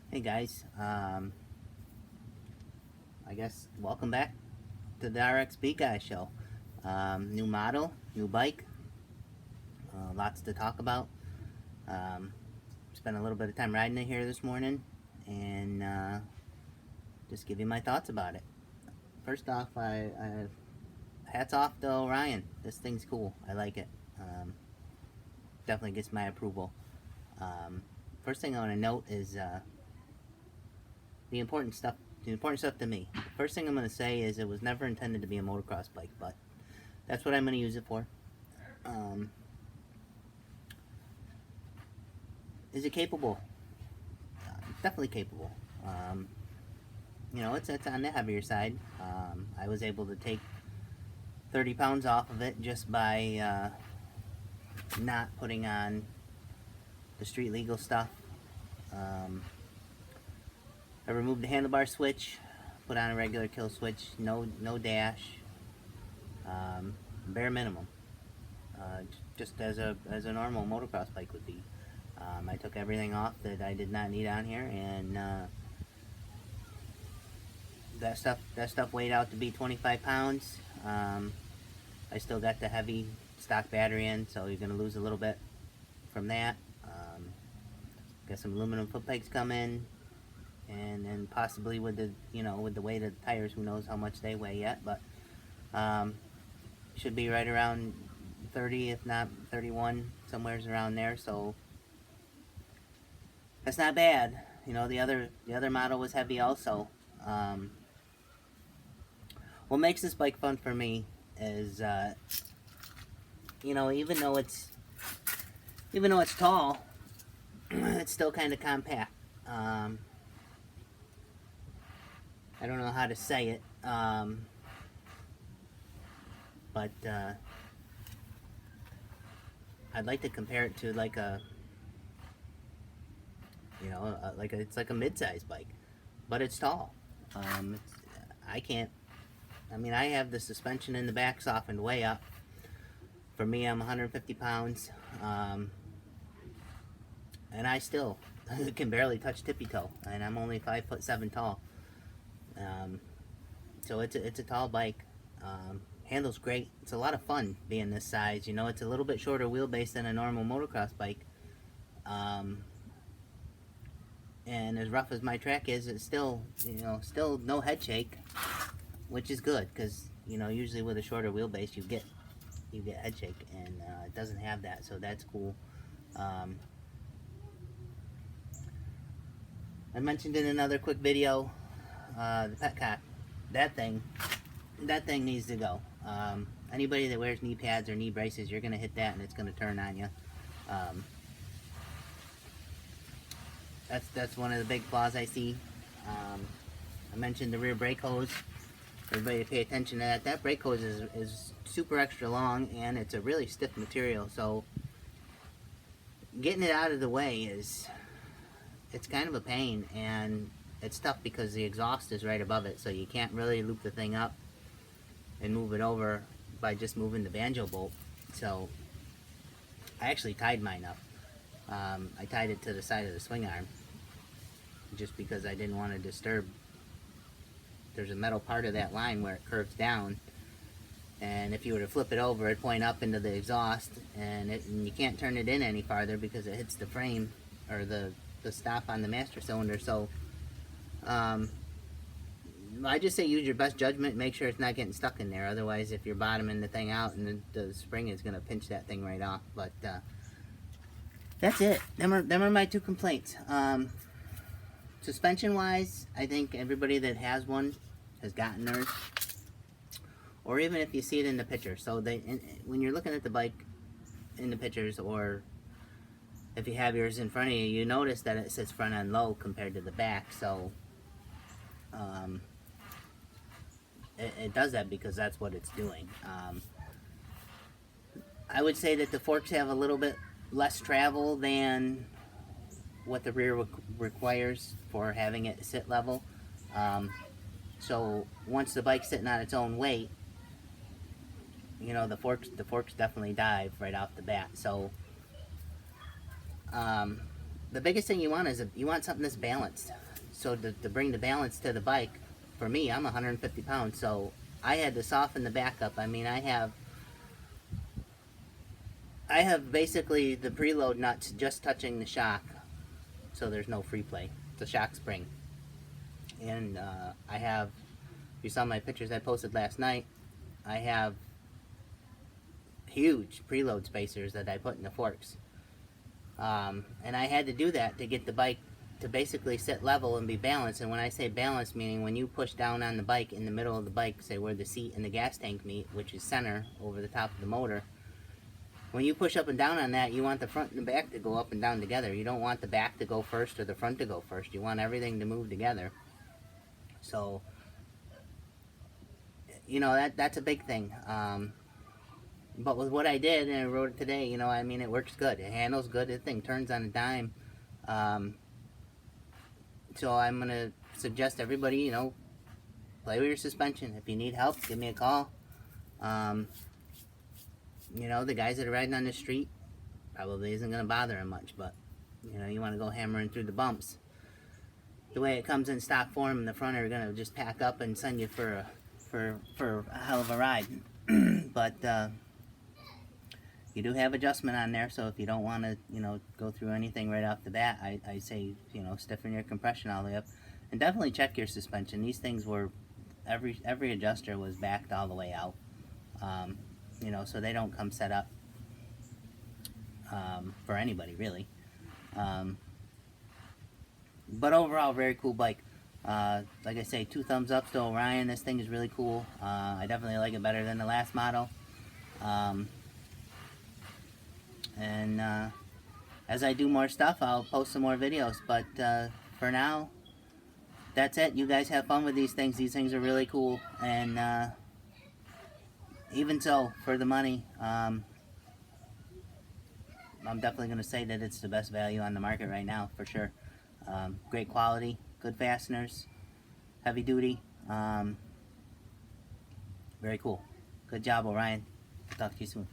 Hey guys, I guess welcome back to the RXB Guy show. New model, new bike, lots to talk about. Um, Spent a little bit of time riding it here this morning and just give you my thoughts about it. First off, I hats off to Orion. This thing's cool. I like it. Definitely gets my approval. Um, First thing I want to note is the important stuff. The important stuff to me. The first thing I'm going to say is it was never intended to be a motocross bike, but that's what I'm going to use it for. Is it capable? Definitely capable. It's on the heavier side. I was able to take 30 pounds off of it just by not putting on the street legal stuff. I removed the handlebar switch, put on a regular kill switch, no dash, bare minimum, just as a normal motocross bike would be. I took everything off that I did not need on here, and that stuff weighed out to be 25 pounds. I still got the heavy stock battery in, so you're going to lose a little bit from that. Got some aluminum foot pegs coming, and possibly with the weight of the tires, who knows how much they weigh yet, but should be right around 30, if not 31, somewhere's around there. So that's not bad. The other model was heavy also. What makes this bike fun for me is, even though it's tall, it's still kind of compact. I don't know how to say it, but I'd like to compare it to like it's like a mid-size bike, but it's tall. I can't. I have the suspension in the back softened way up. For me, I'm 150 pounds, and I still can barely touch tippy toe, and I'm only 5'7" tall. So it's a tall bike. Handles great. It's a lot of fun being this size. It's a little bit shorter wheelbase than a normal motocross bike. And as rough as my track is, it's still no head shake, which is good, because usually with a shorter wheelbase you get head shake, and it doesn't have that, so that's cool. I mentioned in another quick video, the petcock. That thing needs to go. Anybody that wears knee pads or knee braces, you're gonna hit that and it's gonna turn on you. That's one of the big flaws I see. I mentioned the rear brake hose. Everybody pay attention to that. That brake hose is super extra long, and it's a really stiff material, so getting it out of the way it's kind of a pain, and it's tough because the exhaust is right above it, so you can't really loop the thing up and move it over by just moving the banjo bolt. So I actually tied mine up. I tied it to the side of the swing arm just because I didn't want to disturb. There's a metal part of that line where it curves down, and if you were to flip it over, it'd point up into the exhaust, and you can't turn it in any farther because it hits the frame or the stop on the master cylinder. So I just say use your best judgment, make sure it's not getting stuck in there. Otherwise, if you're bottoming the thing out, and the spring is going to pinch that thing right off. But that's it. Them are my two complaints. Suspension wise, I think everybody that has one has gotten theirs, or even if you see it in the picture. So when you're looking at the bike in the pictures, or if you have yours in front of you, you notice that it says front end low compared to the back. So it does that because that's what it's doing. I would say that the forks have a little bit less travel than what the rear requires for having it sit level. So once the bike's sitting on its own weight, the forks definitely dive right off the bat. So the biggest thing you want is you want something that's balanced. So to bring the balance to the bike, for me, I'm 150 pounds, so I had to soften the back up. I mean, I have basically the preload nuts just touching the shock, so there's no free play. It's a shock spring. And I have, if you saw my pictures I posted last night, I have huge preload spacers that I put in the forks. And I had to do that to get the bike to basically sit level and be balanced. And when I say balanced, meaning when you push down on the bike in the middle of the bike, say where the seat and the gas tank meet, which is center over the top of the motor, when you push up and down on that, you want the front and the back to go up and down together. You don't want the back to go first or the front to go first. You want everything to move together. So, you know, that's a big thing. But with what I did, and I rode it today, you know, I mean, it works good. It handles good. The thing turns on a dime. So I'm going to suggest everybody, you know, play with your suspension. If you need help, give me a call. You know, the guys that are riding on the street probably isn't going to bother them much, but, you know, you want to go hammering through the bumps. The way it comes in stock form, the front are going to just pack up and send you for a hell of a ride. But you do have adjustment on there, so if you don't want to, you know, go through anything right off the bat, I say, you know, stiffen your compression all the way up, and definitely check your suspension. These things were, every adjuster was backed all the way out, you know, so they don't come set up for anybody really. But overall, very cool bike. Like I say, 2 thumbs up to Orion. This thing is really cool. I definitely like it better than the last model. And as I do more stuff, I'll post some more videos. But for now, that's it. You guys have fun with these things. These things are really cool. And even so, for the money, I'm definitely going to say that it's the best value on the market right now, for sure. Great quality, good fasteners, heavy duty. Very cool. Good job, Orion. Talk to you soon.